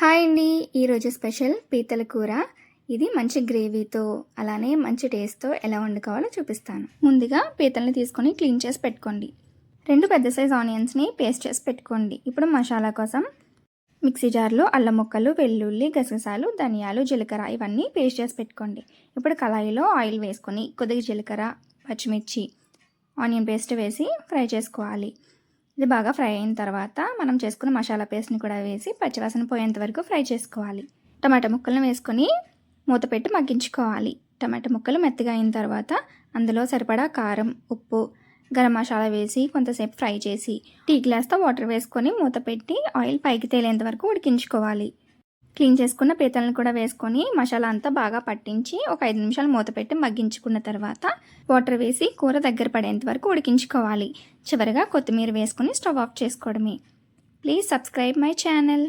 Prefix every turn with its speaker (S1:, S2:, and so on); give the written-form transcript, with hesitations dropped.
S1: Hi అండి. ఈరోజు special పీతల కూర. ఇది మంచి గ్రేవీతో అలానే మంచి టేస్ట్తో ఎలా వండుకోవాలో చూపిస్తాను. ముందుగా పీతల్ని తీసుకొని క్లీన్ చేసి పెట్టుకోండి. 2 పెద్ద సైజ్ ఆనియన్స్ని పేస్ట్ చేసి పెట్టుకోండి. ఇప్పుడు మసాలా కోసం మిక్సీ జార్లో అల్లం ముక్కలు, వెల్లుల్లి, గసగసాలు, ధనియాలు, జీలకర్ర ఇవన్నీ పేస్ట్ చేసి పెట్టుకోండి. ఇప్పుడు కళాయిలో ఆయిల్ వేసుకొని కొద్దిగా జీలకర్ర, పచ్చిమిర్చి, ఆనియన్ పేస్ట్ వేసి ఫ్రై చేసుకోవాలి. ఇది బాగా ఫ్రై అయిన తర్వాత మనం చేసుకున్న మసాలా పేస్ట్ని కూడా వేసి పచ్చివాసన పోయేంత వరకు ఫ్రై చేసుకోవాలి. టమాటా ముక్కలను వేసుకొని మూత పెట్టి మగ్గించుకోవాలి. టమాటా ముక్కలు మెత్తగా అయిన తర్వాత అందులో సరిపడా కారం, ఉప్పు, గరం మసాలా వేసి కొంతసేపు ఫ్రై చేసి టీ గ్లాస్తో వాటర్ వేసుకొని మూత పెట్టి ఆయిల్ పైకి తేలేంత వరకు ఉడికించుకోవాలి. క్లీన్ చేసుకున్న పీతలను కూడా వేసుకొని మసాలా అంతా బాగా పట్టించి ఒక 5 నిమిషాలు మూత పెట్టి మగ్గించుకున్న తర్వాత వాటర్ వేసి కూర దగ్గర పడేంత వరకు ఉడికించుకోవాలి. చివరిగా కొత్తిమీర వేసుకొని స్టవ్ ఆఫ్ చేసుకోవడమే. Please subscribe my channel.